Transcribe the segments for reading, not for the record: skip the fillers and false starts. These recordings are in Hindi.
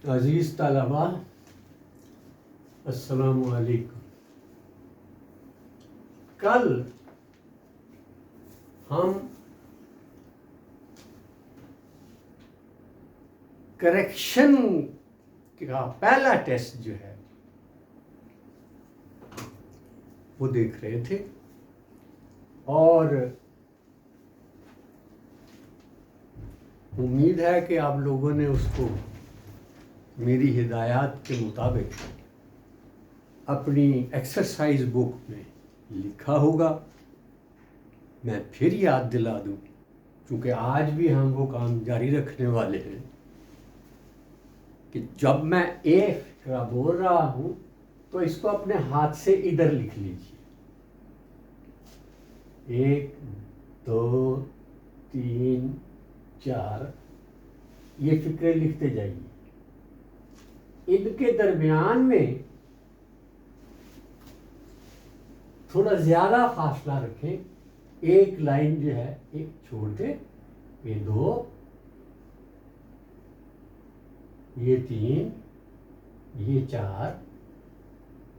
अजीज़ तलबा, अस्सलामु अलैकुम। कल हम करेक्शन का पहला टेस्ट जो है वो देख रहे थे और उम्मीद है कि आप लोगों ने उसको मेरी हिदायत के मुताबिक अपनी एक्सरसाइज बुक में लिखा होगा। मैं फिर याद दिला दूं, क्योंकि आज भी हम वो काम जारी रखने वाले हैं कि जब मैं एक फिक्रा बोल रहा हूं तो इसको अपने हाथ से इधर लिख लीजिए। 1 2 3 4 ये फिक्रे लिखते जाइए। इनके दरमियान में थोड़ा ज्यादा फासला रखें। एक लाइन जो है एक छोड़ दे, ये 2, ये 3, ये 4,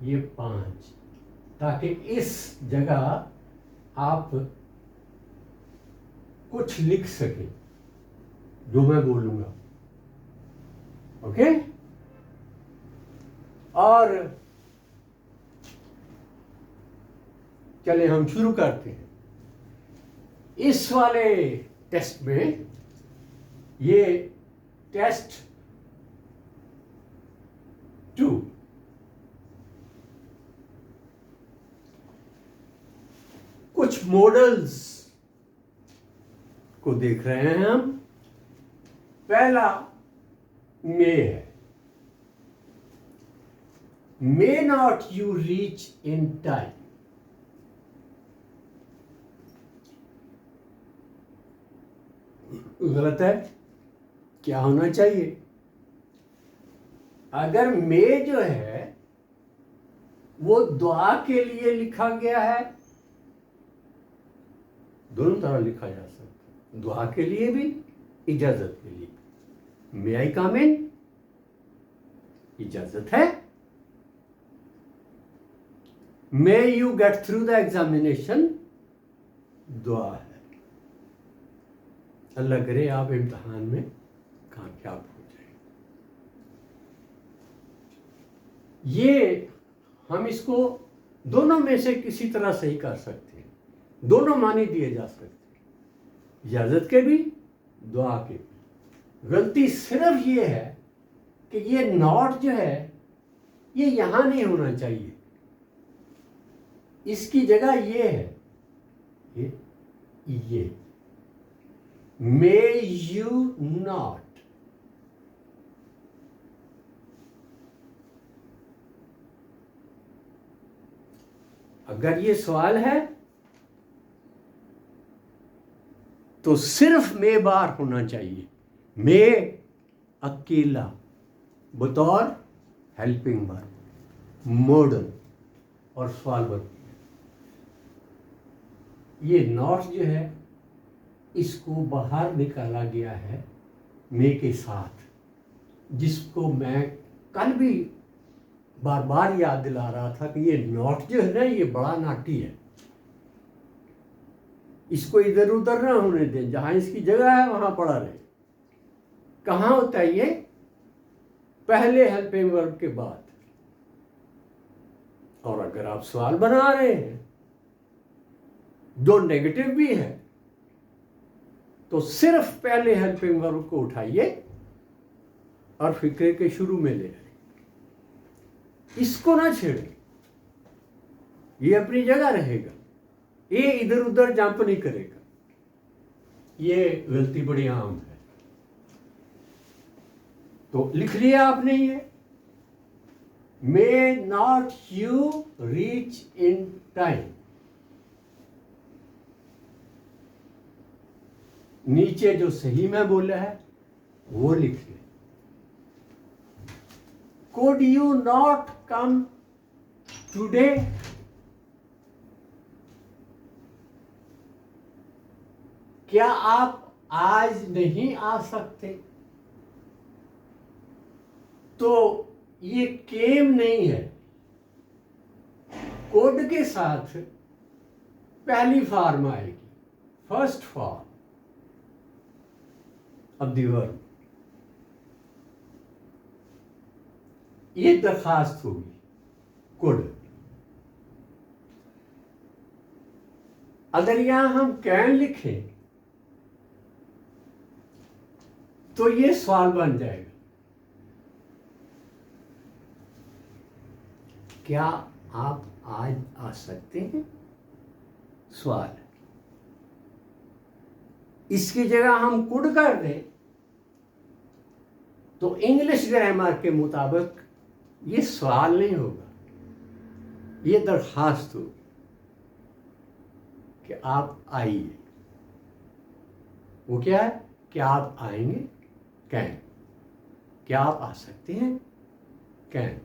ये 5, ताकि इस जगह आप कुछ लिख सकें जो मैं बोलूंगा। ओके? और चले हम शुरू करते हैं। इस वाले टेस्ट में, ये टेस्ट 2, कुछ मॉडल्स को देख रहे हैं हम। पहला मे है। May not you reach in time. गलत है। क्या होना चाहिए? अगर मे जो है वो दुआ के लिए लिखा गया है, दोनों तरह लिखा जा सकता है, दुआ के लिए भी, इजाजत के लिए। मे आई कम इन, इजाजत है। May you get through the examination, दुआ है। अल्लाह करे आप इम्तिहान में कामयाब हो जाए। ये हम इसको दोनों में से किसी तरह सही कर सकते हैं। दोनों मानी दिए जा सकते हैं, इजाजत के भी, दुआ के भी। गलती सिर्फ ये है कि ये नॉट जो है ये यहां नहीं होना चाहिए, इसकी जगह ये है, ये मे यू नॉट। अगर ये सवाल है तो सिर्फ मे बार होना चाहिए। मे अकेला बतौर हेल्पिंग वर्ब, मॉडल और सवाल वर्ब। ये नॉट जो है इसको बाहर निकाला गया है मे के साथ, जिसको मैं कल भी बार बार याद दिला रहा था कि ये नॉट जो है ना ये बड़ा नाटी है। इसको इधर उधर ना होने दें, जहां इसकी जगह है वहां पड़ा रहे। कहां होता है ये? पहले हेल्पिंग वर्ब के बाद। और अगर आप सवाल बना रहे हैं जो नेगेटिव भी है तो सिर्फ पहले हेल्पिंग वर्ब को उठाइए और फिक्रे के शुरू में ले आइए। इसको ना छेड़े, ये अपनी जगह रहेगा, ये इधर उधर जंप नहीं करेगा। ये गलती बड़ी आम है। तो लिख लिया आपने ये, may not you reach in time. नीचे जो सही में बोला है वो लिख ले। Could you not come today? क्या आप आज नहीं आ सकते? तो ये केम नहीं है, कोड के साथ पहली फॉर्म आएगी, first form of the verb. ये दरखास्त होगी कुड। अगर यहां हम कैन लिखें तो ये सवाल बन जाएगा, क्या आप आज आ सकते हैं? सवाल। इसकी जगह हम कुड कर दें तो इंग्लिश ग्रामर के मुताबिक ये सवाल नहीं होगा, ये दरखास्त होगी कि आप आइए। वो क्या है? क्या आप आएंगे? कैन। क्या आप आ सकते हैं? Can.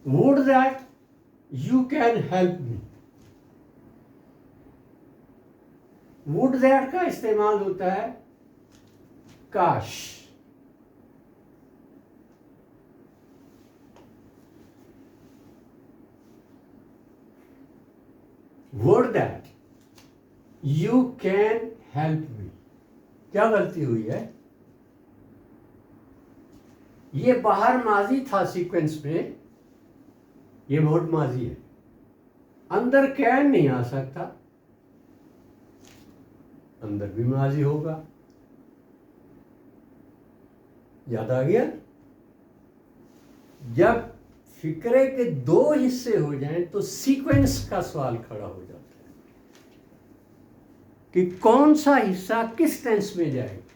Would that you can help me. Would that का इस्तेमाल होता है काश। Would that you can help me. क्या गलती हुई है? ये बाहर माजी था सीक्वेंस में, ये वुड माजी है, अंदर कैन नहीं आ सकता, अंदर भी माजी होगा। याद आ गया? जब फिक्रे के दो हिस्से हो जाएं तो सीक्वेंस का सवाल खड़ा हो जाता है कि कौन सा हिस्सा किस टेंस में जाएगा।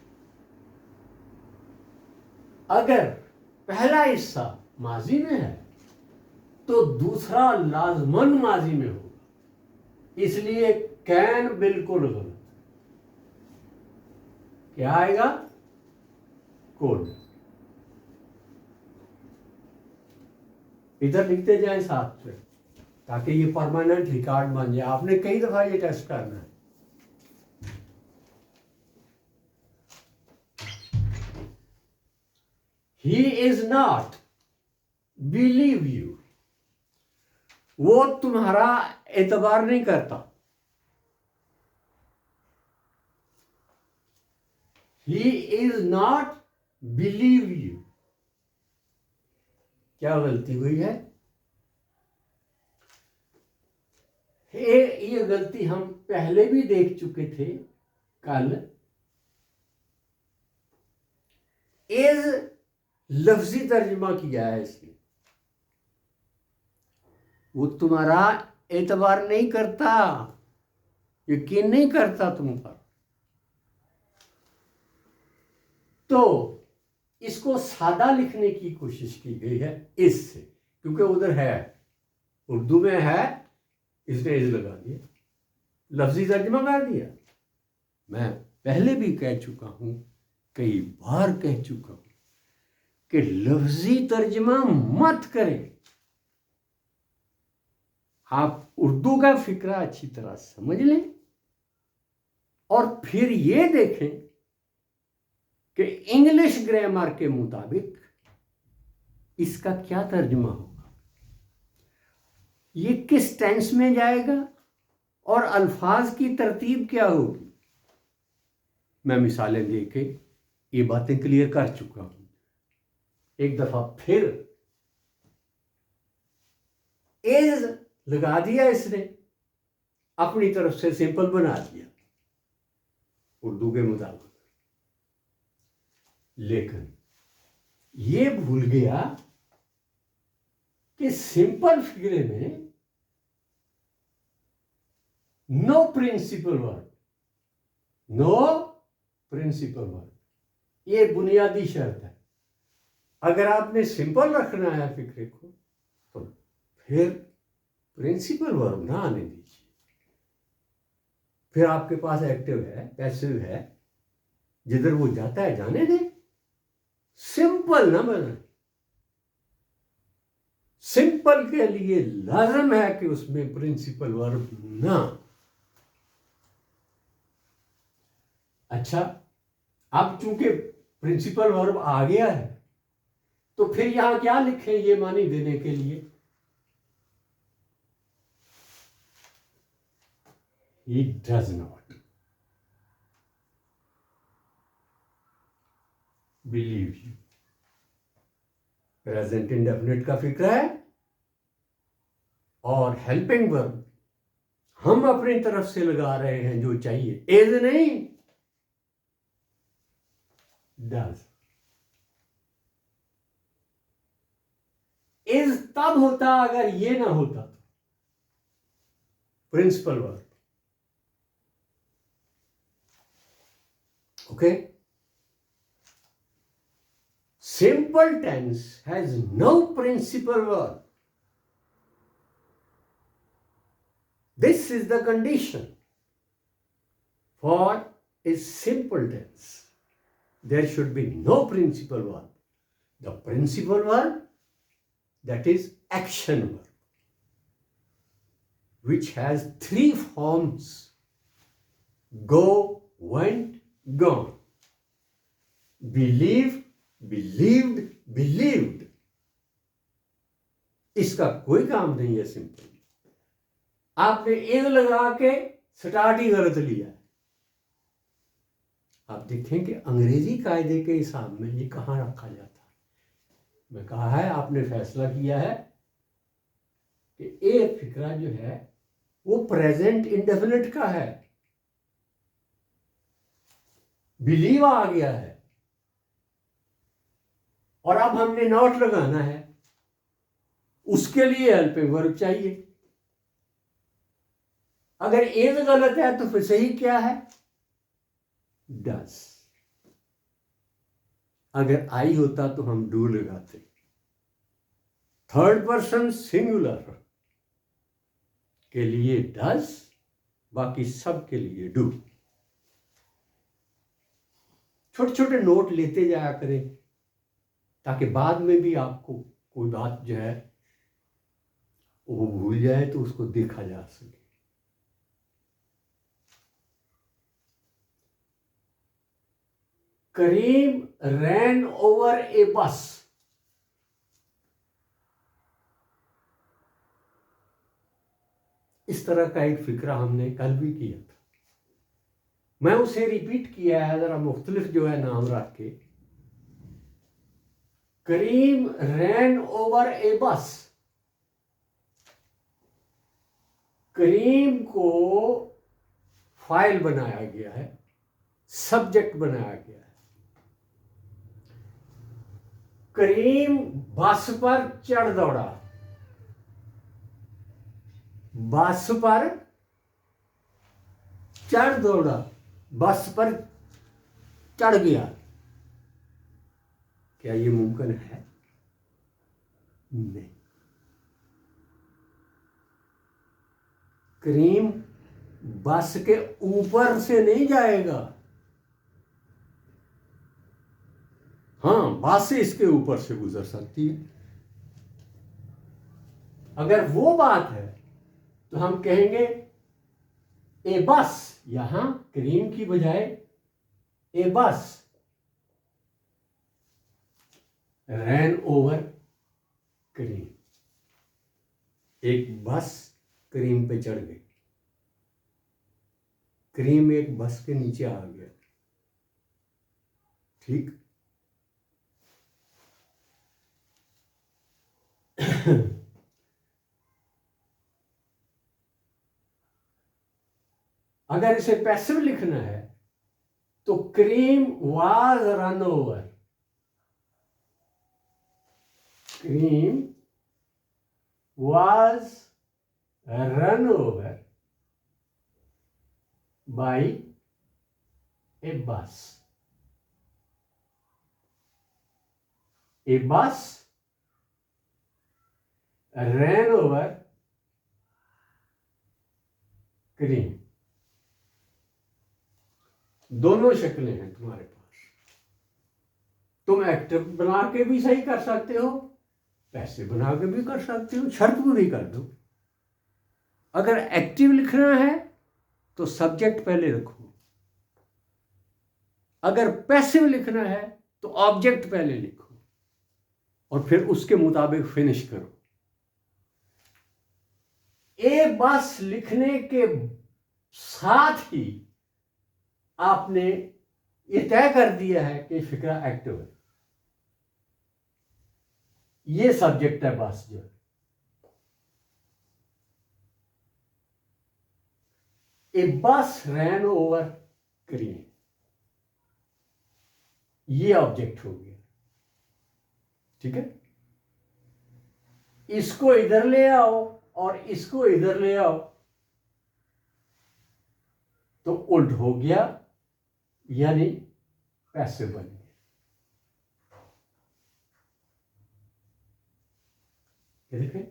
अगर पहला हिस्सा माजी में है तो दूसरा लाजमन माजी में होगा, इसलिए कैन बिल्कुल गलत। क्या आएगा? कोड। इधर लिखते जाएं साथ में ताकि ये परमानेंट रिकॉर्ड बन जाए। आपने कई दफा ये टेस्ट करना है। He is not believe you. वो तुम्हारा एतबार नहीं करता। He is not believe you. क्या गलती हुई है? ये गलती हम पहले भी देख चुके थे कल। इज लफ्जी तर्जुमा किया है इसने। वो तुम्हारा एतबार नहीं करता, यकीन नहीं करता तुम पर। तो इसको सादा लिखने की कोशिश की गई है इससे, क्योंकि उधर है, उर्दू में है, इसने इज लगा दिया, लफ्जी तर्जुमा कर दिया। मैं पहले भी कह चुका हूं, कई बार कह चुका हूं कि लफ्जी तर्जुमा मत करें। आप उर्दू का फिक्रा अच्छी तरह समझ लें और फिर ये देखें कि इंग्लिश ग्रामर के मुताबिक इसका क्या तर्जुमा होगा, ये किस टेंस में जाएगा और अल्फाज की तरतीब क्या होगी। मैं मिसालें देके ये बातें क्लियर कर चुका हूं। एक दफा फिर इज लगा दिया इसने, अपनी तरफ से सिंपल बना दिया उर्दू के मुताबिक, लेकिन ये भूल गया कि सिंपल फिगरे में no principal verb, no principal verb, ये बुनियादी शर्त है। अगर आपने सिंपल रखना है फिक्रे को तो फिर प्रिंसिपल वर्ब ना आने दीजिए। फिर आपके पास एक्टिव है, पैसिव है, जिधर वो जाता है जाने दें, सिंपल ना बनाए। सिंपल के लिए लाजम है कि उसमें प्रिंसिपल वर्ब ना। अच्छा, अब चूंकि प्रिंसिपल वर्ब आ गया है तो फिर यहां क्या लिखें ये मानी देने के लिए? He does not believe you. Present indefinite का फिक्र है और हेल्पिंग वर्ब हम अपनी तरफ से लगा रहे हैं जो चाहिए, इज नहीं, डज। इज तब होता अगर ये ना होता तो principal verb. Okay, simple tense has no principal verb. This is the condition for a simple tense. There should be no principal verb. The principal verb, that is action verb, which has three forms: go, went, gone. Believe, believed, believed. इसका कोई काम नहीं है सिंपल। आपने इज लगा के स्टार्ट ही गलत लिया है। आप देखें कि अंग्रेजी कायदे के हिसाब में ये कहाँ रखा जाता है। मैं कहा है आपने फैसला किया है कि ए फिक्रा जो है वो प्रेजेंट इंडेफिनिट का है, बिलीव आ गया है, और अब हमने नॉट लगाना है, उसके लिए हेल्पिंग वर्ब चाहिए। अगर एज गलत है तो फिर सही क्या है? डज। अगर आई होता तो हम डू लगाते। थर्ड पर्सन सिंगुलर के लिए डज, बाकी सब के लिए डू। छोटे छोटे नोट लेते जाया करें ताकि बाद में भी आपको कोई बात जो है वो भूल जाए तो उसको देखा जा सके। करीम रैन ओवर ए बस। इस तरह का एक फिक्रा हमने कल भी किया था, मैं उसे रिपीट किया है जरा मुख्तलिफ जो है नाम रख के। करीम रैन ओवर ए बस। करीम को फाइल बनाया गया है, सब्जेक्ट बनाया गया है। करीम बस पर चढ़ दौड़ा। बस पर चढ़ दौड़ा, बस पर चढ़ गया। क्या ये मुमकिन है? नहीं। करीम बस के ऊपर से नहीं जाएगा। हाँ, बस इसके ऊपर से गुजर सकती है। अगर वो बात है तो हम कहेंगे ए बस, यहां करीम की बजाय ए बस रैन ओवर करीम। एक बस करीम पे चढ़ गई, करीम एक बस के नीचे आ गया। ठीक। अगर इसे पैसिव लिखना है तो Karim was run over. Karim was run over by a bus. A बस ran over करीम। दोनों शक्लें हैं तुम्हारे पास। तुम एक्टिव बना के भी सही कर सकते हो, पैसे बना के भी कर सकते हो, शर्त पूरी कर दो। अगर एक्टिव लिखना है तो सब्जेक्ट पहले रखो, अगर पैसिव लिखना है तो ऑब्जेक्ट पहले लिखो और फिर उसके मुताबिक फिनिश करो। ए बस लिखने के साथ ही आपने ये तय कर दिया है कि फिक्रा एक्टिव है, ये सब्जेक्ट है बस जो है। ए बस रैन ओवर ग्रीन, ये ऑब्जेक्ट हो गया, ठीक है। इसको इधर ले आओ और इसको इधर ले आओ तो उल्ट हो गया, यानी पैसिव बन गया। देखें,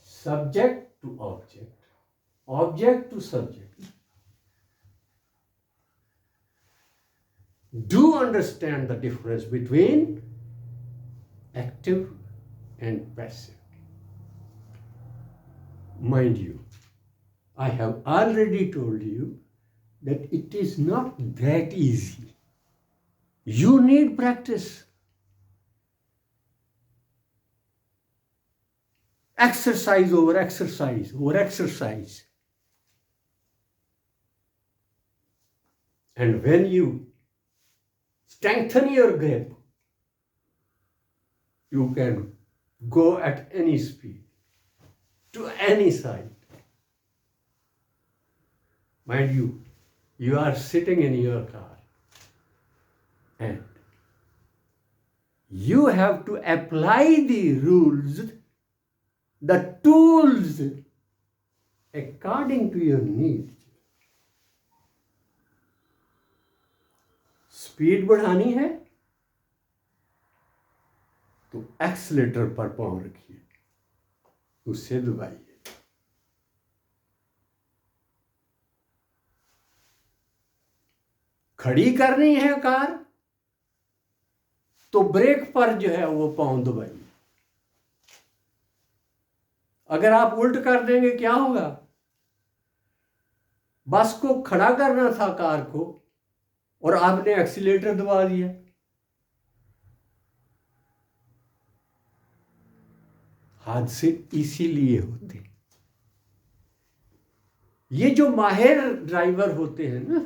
subject to object, object to subject. Do understand the difference between active and passive. Mind you, I have already told you that it is not that easy. You need practice. Exercise over exercise over exercise. And when you strengthen your grip, you can go at any speed, to any side. Mind you, you are sitting in your car and you have to apply the rules, the tools, according to your needs. Speed बढ़ानी है तो एक्सीलेटर पर पांव रखिए, उससे दबाइए। खड़ी करनी है कार तो ब्रेक पर जो है वो पांव दबाइए। अगर आप उल्ट कर देंगे क्या होगा? बस को खड़ा करना था कार को और आपने एक्सीलेटर दबा दिया। हादसे इसीलिए होते। ये जो माहिर ड्राइवर होते हैं ना,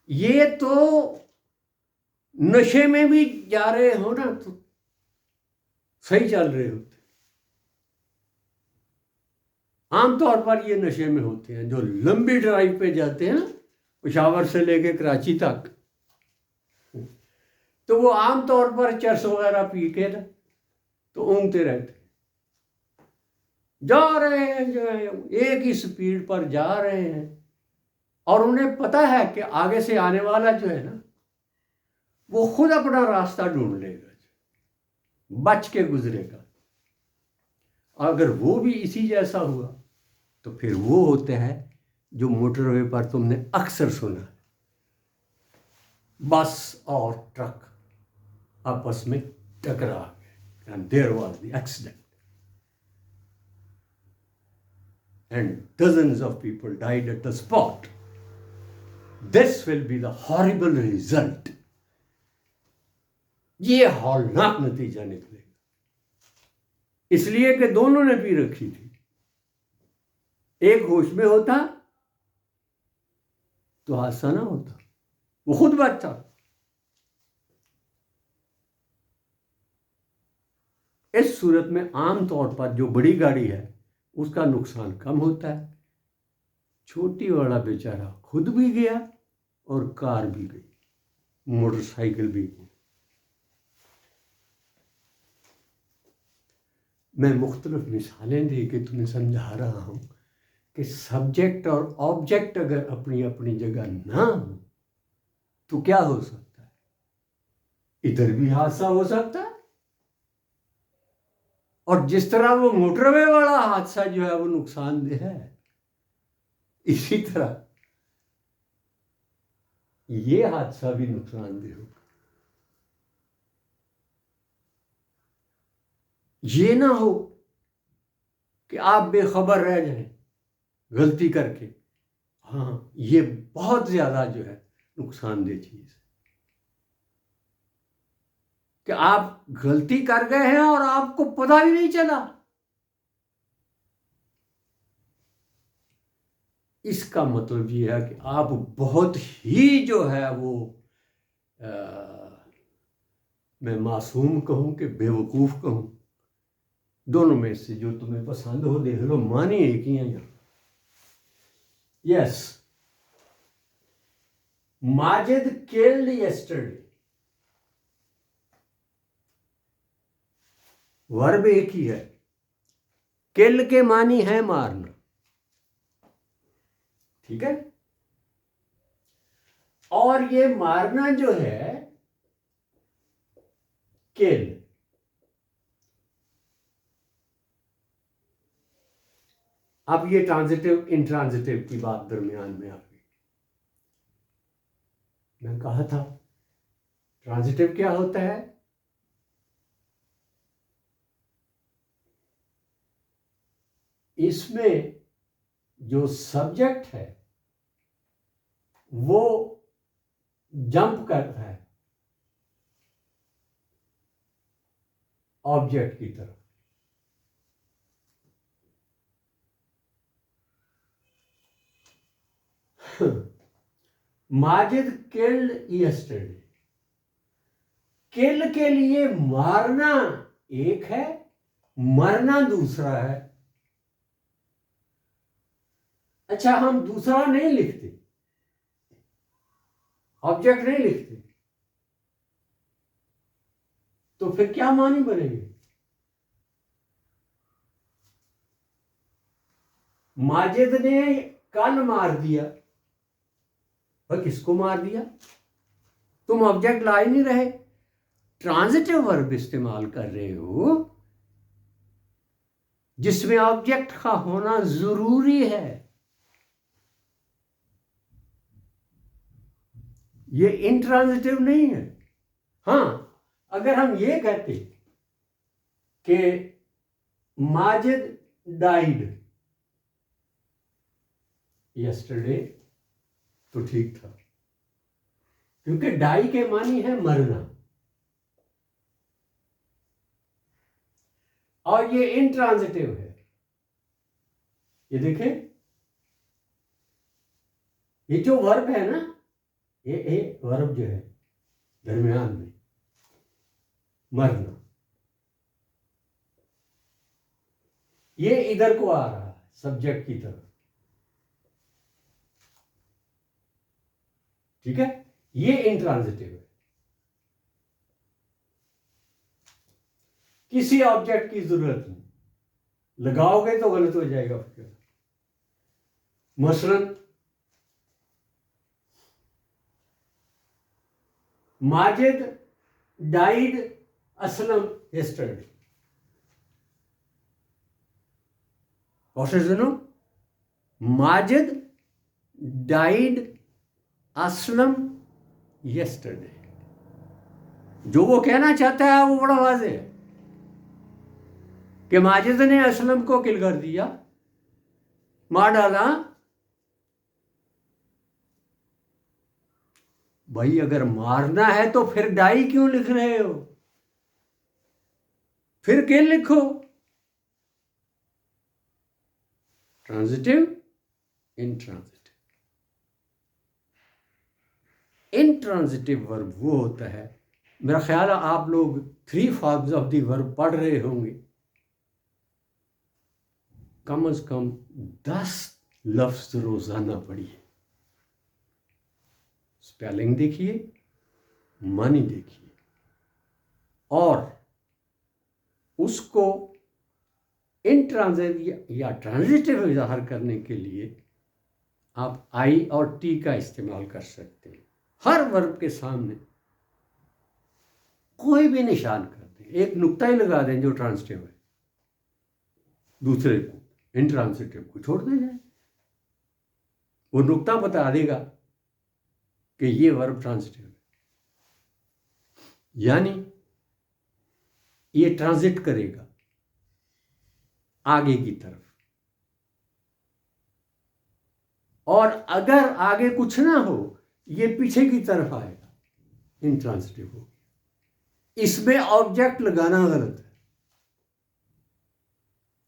ये तो नशे में भी जा रहे हो ना तो सही चल रहे होते। आमतौर पर ये नशे में होते हैं। जो लंबी ड्राइव पे जाते हैं ना, पेशावर से लेके कराची तक, तो वो आमतौर पर चरस वगैरह पी के ना तो ऊँघते रहते, जा रहे हैं जो है एक ही स्पीड पर जा रहे हैं और उन्हें पता है कि आगे से आने वाला जो है ना वो खुद अपना रास्ता ढूंढ लेगा, बच के गुजरेगा। अगर वो भी इसी जैसा हुआ तो फिर वो होते हैं जो मोटरवे पर तुमने अक्सर सुना, बस और ट्रक आपस में टकरा गए and there was the accident and dozens of people died at the spot. This will be the horrible result. ये हौलनाक नतीजा निकलेगा, इसलिए कि दोनों ने पी रखी थी। एक होश में होता तो हादसा ना होता, वो खुद बचता। इस सूरत में आमतौर पर जो बड़ी गाड़ी है उसका नुकसान कम होता है, छोटी वाला बेचारा खुद भी गया और कार भी गई, मोटरसाइकिल भी गई। मैं मुख्तलिफ मिसालें दे के तुम्हें समझा रहा हूं कि सब्जेक्ट और ऑब्जेक्ट अगर अपनी अपनी जगह ना हो तो क्या हो सकता है? इधर भी हादसा हो सकता है और जिस तरह वो मोटरवे वाला हादसा जो है वो नुकसानदेह है, इसी तरह ये हादसा भी नुकसानदेह होगा। ये ना हो कि आप बेखबर रह जाएं गलती करके। हाँ, ये बहुत ज़्यादा जो है नुकसानदेह चीज़ है कि आप गलती कर गए हैं और आपको पता ही नहीं चला। इसका मतलब ये है कि आप बहुत ही जो है वो मैं मासूम कहूं कि बेवकूफ़ कहूं, दोनों में से जो तुम्हें पसंद हो देख लो, मानी एक ही है यहाँ। Yes, Majid killed yesterday, verb एक ही है, किल के मानी है मारना, ठीक है। और ये मारना जो है किल, अब ये ट्रांजिटिव इंट्रांजिटिव की बात दरमियान में आ गई। मैं कहा था ट्रांजिटिव क्या होता है? इसमें जो सब्जेक्ट है वो जंप करता है ऑब्जेक्ट की तरफ। माजिद किल्ड यस्टरडे, किल के लिए मारना एक है, मरना दूसरा है। अच्छा, हम दूसरा नहीं लिखते, ऑब्जेक्ट नहीं लिखते, तो फिर क्या मानी बनेंगे? माजिद ने कल मार दिया, और किसको मार दिया? तुम ऑब्जेक्ट ला ही नहीं रहे, ट्रांजिटिव वर्ब इस्तेमाल कर रहे हो जिसमें ऑब्जेक्ट का होना जरूरी है। ये इंट्रांजिटिव नहीं है। हाँ, अगर हम ये कहते कि माजिद डाइड यस्टरडे तो ठीक था, क्योंकि डाई के मानी है मरना, और ये इंट्रांजिटिव है। ये देखें, ये जो वर्ब है ना, ये वर्ब जो है दरमियान में मरना, ये इधर को आ रहा है सब्जेक्ट की तरफ, ठीक है। ये इंट्रांजिटिव है, किसी ऑब्जेक्ट की जरूरत नहीं, लगाओगे तो गलत हो जाएगा फिर। मसलन माजिद डाइड असलम यस्टरडे, कौशल सुनो, माजिद डाइड असलम यस्टरडे। जो वो कहना चाहता है वो बड़ा वाज़ेह है कि माजिद ने असलम को किल कर दिया, मार डाला। भाई, अगर मारना है तो फिर डाई क्यों लिख रहे हो? फिर किल लिखो। Transitive, intransitive. इंट्रांजिटिव वर्ब वो होता है, मेरा ख्याल है आप लोग 3 फॉर्म्स ऑफ द वर्ब पढ़ रहे होंगे, कम से कम 10 लफ्ज रोजाना पढ़िए, स्पेलिंग देखिए, मानी देखिए, और उसको इंट्रांजिटिव या ट्रांजिटिव इज़हार करने के लिए आप आई और टी का इस्तेमाल कर सकते हैं। हर वर्ब के सामने कोई भी निशान कर दें, एक नुक्ता ही लगा दें जो ट्रांजिटिव है, दूसरे को इंट्रांजिटिव को छोड़ दें जाए, वो नुक्ता बता देगा कि ये वर्ब ट्रांजिटिव है, यानी ये ट्रांजिट करेगा आगे की तरफ। और अगर आगे कुछ ना हो, ये पीछे की तरफ आएगा, इंट्रांसिटिव हो। इसमें ऑब्जेक्ट लगाना गलत है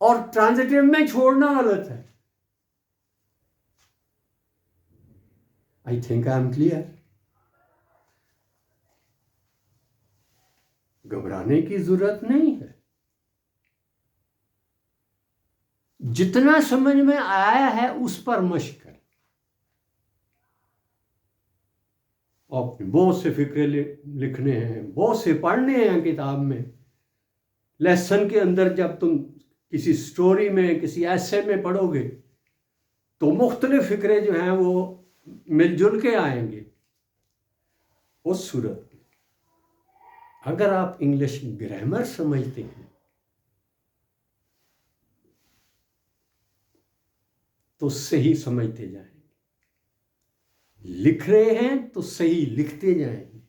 और ट्रांजिटिव में छोड़ना गलत है। I think I am clear. घबराने की जरूरत नहीं है। जितना समझ में आया है उस पर मशक करें। आपने बहुत से फिक्रे लिखने हैं, बहुत से पढ़ने हैं किताब में। लेसन के अंदर जब तुम किसी स्टोरी में, किसी ऐसे में पढ़ोगे तो मुख्तलिफ फिक्रे जो हैं वो मिलजुल के आएंगे। उस सूरत में अगर आप इंग्लिश ग्रामर समझते हैं तो सही समझते जाएंगे, लिख रहे हैं तो सही लिखते जाएंगे,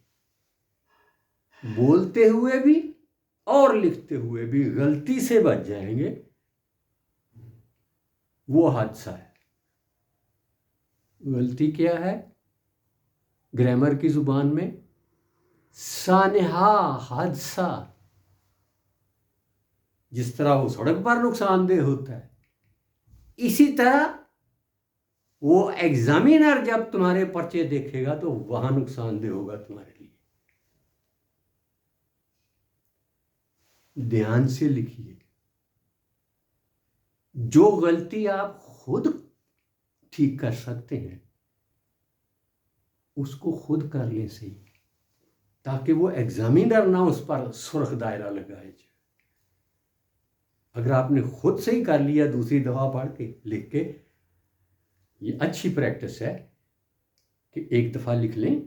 बोलते हुए भी और लिखते हुए भी गलती से बच जाएंगे। वो हादसा है। गलती क्या है? ग्रामर की जुबान में सानेहा हादसा। जिस तरह वो सड़क पर नुकसानदेह होता है, इसी तरह वो एग्जामिनर जब तुम्हारे पर्चे देखेगा तो वहां नुकसानदेह होगा तुम्हारे लिए। ध्यान से लिखिए। जो गलती आप खुद ठीक कर सकते हैं उसको खुद कर ले सही, ताकि वो एग्जामिनर ना उस पर सुर्ख दायरा लगाए। अगर आपने खुद से ही कर लिया दूसरी दफा पढ़ के, लिख के, ये अच्छी प्रैक्टिस है कि एक दफा लिख लें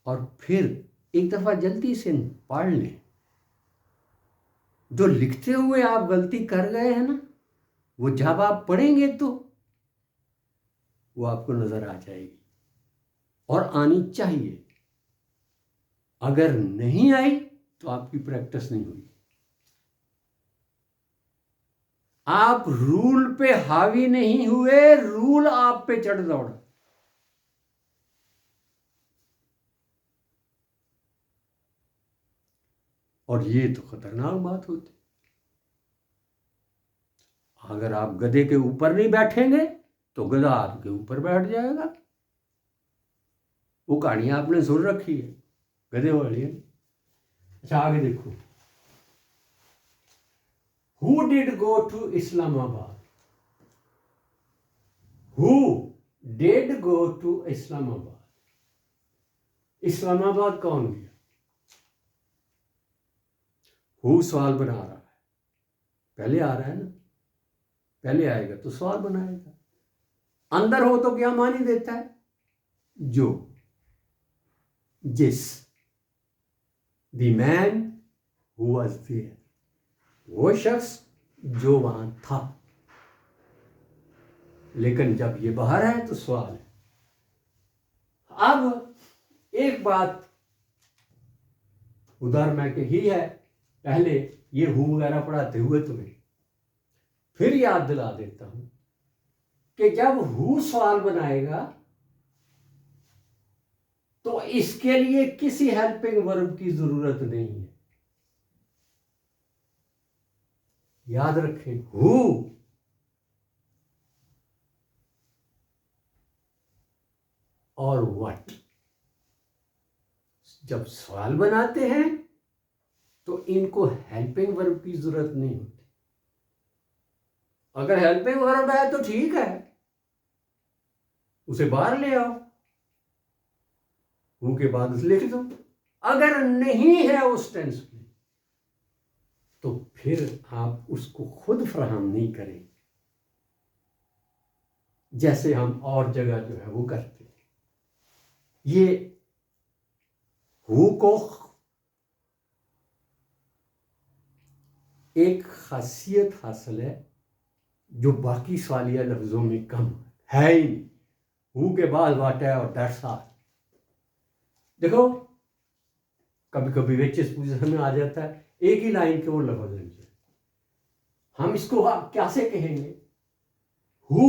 और फिर एक दफा जल्दी से पढ़ लें। जो लिखते हुए आप गलती कर गए हैं ना, वो जब आप पढ़ेंगे तो वो आपको नजर आ जाएगी और आनी चाहिए। अगर नहीं आई तो आपकी प्रैक्टिस नहीं हुई। आप रूल पे हावी नहीं हुए, रूल आप पे चढ़ दौड़ा। और ये तो खतरनाक बात होती। अगर आप गधे के ऊपर नहीं बैठेंगे तो गधा आपके ऊपर बैठ जाएगा। वो कहानी आपने सुन रखी है गधे वाली। अच्छा, आगे देखो। Who did go to Islamabad? Who did go to Islamabad? Islamabad कौन गया? Who सवाल बना रहा है। पहले आ रहा है ना, पहले आएगा तो सवाल बनाएगा। अंदर हो तो क्या मानी देता है? जो, जिस। The man who was there, वो शख्स जो वहां था। लेकिन जब ये बाहर है तो सवाल है। अब एक बात उधर मैं कही है पहले, ये हु वगैरह पढ़ाते हुए तुम्हें फिर याद दिला देता हूं कि जब हु सवाल बनाएगा तो इसके लिए किसी हेल्पिंग वर्ब की जरूरत नहीं है। याद रखें, हु और व्हाट जब सवाल बनाते हैं तो इनको हेल्पिंग वर्ब की जरूरत नहीं होती। अगर हेल्पिंग वर्ब है तो ठीक है, उसे बाहर ले आओ, हु के बाद लिख दो। अगर नहीं है उस टेंस में तो फिर आप उसको खुद फराहम नहीं करें, जैसे हम और जगह जो है वो करते हैं। ये हु को एक खासियत हासिल है जो बाकी सवालिया लफ्जों में कम है ही नहीं। हु के बाद व्हाट है और दैट्स ऑल। देखो, कभी कभी विच इस पोजीशन में आ जाता है, एक ही लाइन के वो लफ्ज हैं। हम इसको आप कैसे कहेंगे? Who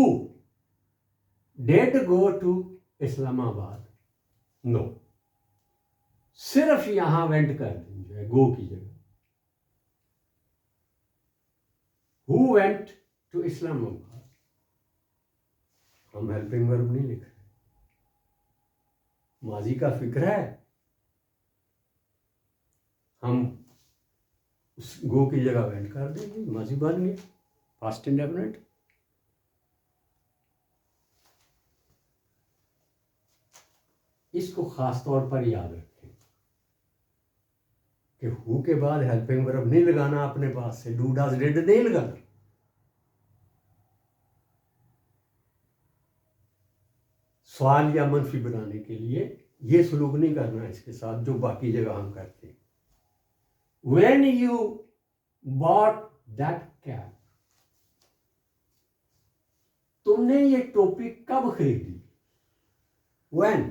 did go to Islamabad, no, सिर्फ यहां वेंट कर दीजिए गो की जगह। हु वेंट टू इस्लामाबाद, हम हेल्पिंग वर्ब नहीं लिख रहे, माजी का फिक्र है, हम उस गो की जगह वेंट कर देंगे, माजी बन गया पास्ट इंडेफिनिट। इसको खास तौर पर याद रखें कि हु के बाद हेल्पिंग वर्ब नहीं लगाना, अपने पास से डू डज डिड नहीं लगाना। सवाल या मनफी बनाने के लिए ये सलूक नहीं करना इसके साथ जो बाकी जगह हम करते हैं। When you bought that cap, तुमने ये टोपी कब खरीदी? When,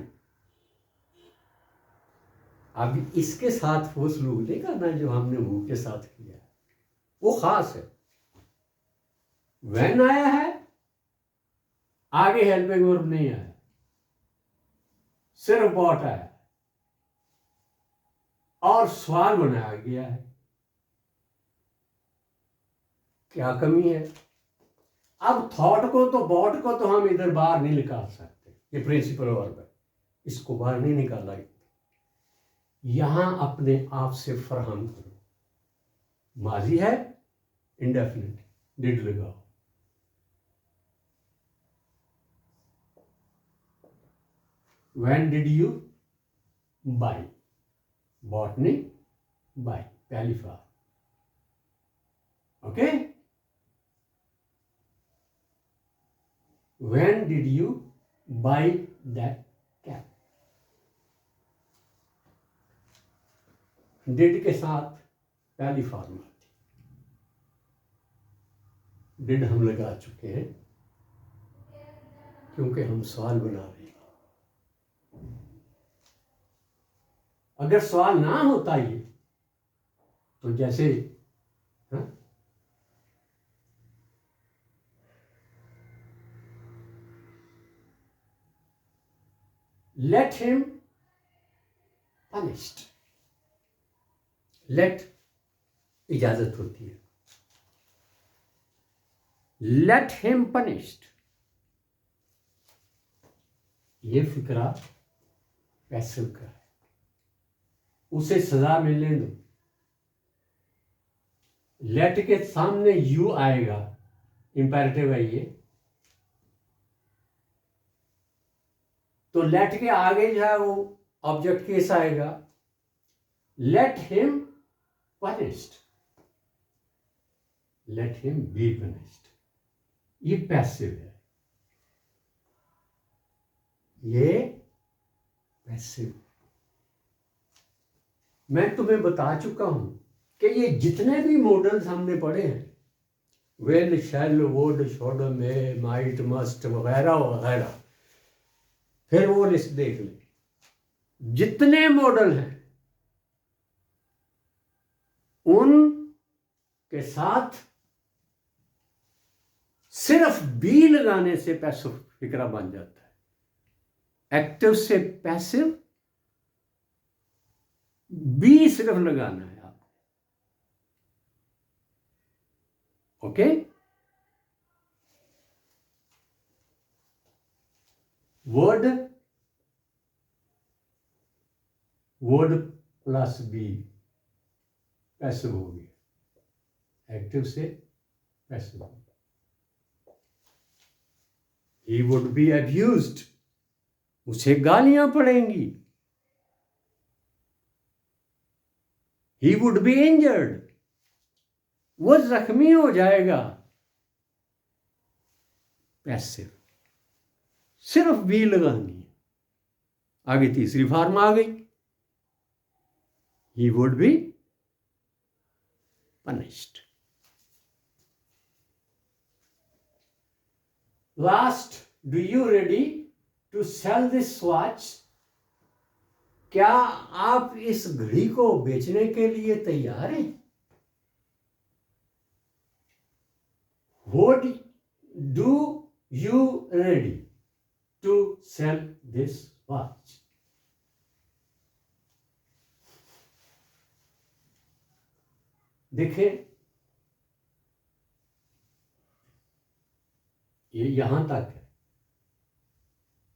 अब इसके साथ वो सलूक नहीं करना जो हमने वो के साथ किया है, वो खास है। When आया है, आगे हेल्पिंग वर्ब नहीं आया, सिर्फ बॉट आया और सवाल बनाया गया है। क्या कमी है? अब थॉट को तो बॉट को तो हम इधर बाहर नहीं निकाल सकते, ये प्रिंसिपल वर्ब है, इसको बाहर नहीं निकाला। यहां अपने आप से फरहम करो, माजी है इंडेफिनिट, डिड लगाओ। When did you buy? Bought नहीं, buy, पहली फार। Okay, when did you buy that cap? Did के साथ पहली फॉर्म आती, डिड हम लगा चुके हैं क्योंकि हम सवाल बना रहे हैं। अगर सवाल ना होता ये तो जैसे लेट हिम पनिश्ड, लेट इजाजत होती है, लेट हिम पनिश्ड, ये फिक्रा पैसिव का है, उसे सजा मिलने दो। लेट के सामने यू आएगा, इंपेरेटिव है ये, तो लेट के आगे जो है वो ऑब्जेक्ट केस आएगा, let him punished, let him be punished, ये पैसिव है, ये पैसिव। मैं तुम्हें बता चुका हूं कि ये जितने भी मॉडल्स हमने पढ़े हैं, will, shall, would, should, may, might, must वगैरह वगैरह, फिर वो लिस्ट देख ले, जितने मॉडल हैं उन के साथ सिर्फ बी लगाने से पैसिव फिक्रा बन जाता है। एक्टिव से पैसिव बी सिर्फ लगाना है आपको। Okay, word, word plus be passive हो गया, एक्टिव से पैसिव हो गया। He would be abused, उसे गालियां पड़ेंगी। He would be injured, वो जख्मी हो जाएगा। पैसिव, सिर्फ बी लगानी है। आगे तीसरी फॉर्म आ गई, He would be punished। Last, do you ready to sell this watch? क्या आप इस घड़ी को बेचने के लिए तैयार हैं? Would do you ready? देखें, ये यहां तक है,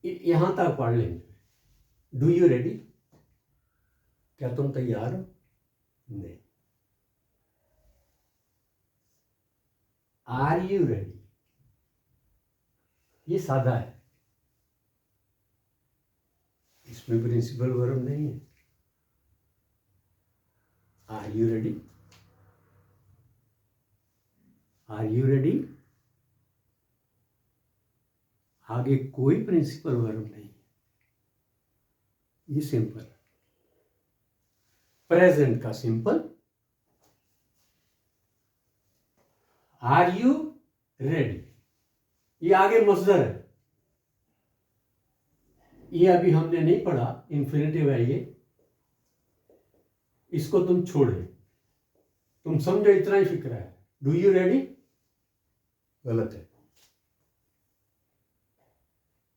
यहां तक पढ़ लेंगे। Do you ready? क्या तुम तैयार हो? नहीं। Are you ready? ये सादा है, इसमें प्रिंसिपल वर्ब नहीं है। Are you ready? Are you ready? आगे कोई प्रिंसिपल वर्ब नहीं, ये सिंपल है। प्रेजेंट का सिंपल, आर यू रेडी? ये आगे मस्दर है, ये अभी हमने नहीं पढ़ा, इन्फिनिटिव है ये, इसको तुम छोड़े, तुम समझो इतना ही फिक्र है। Do you ready? गलत है।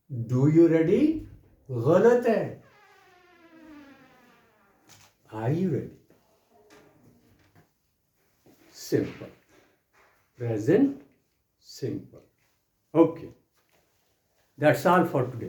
Do you ready? गलत है। Are you ready? Simple, present simple. Okay, that's all for today.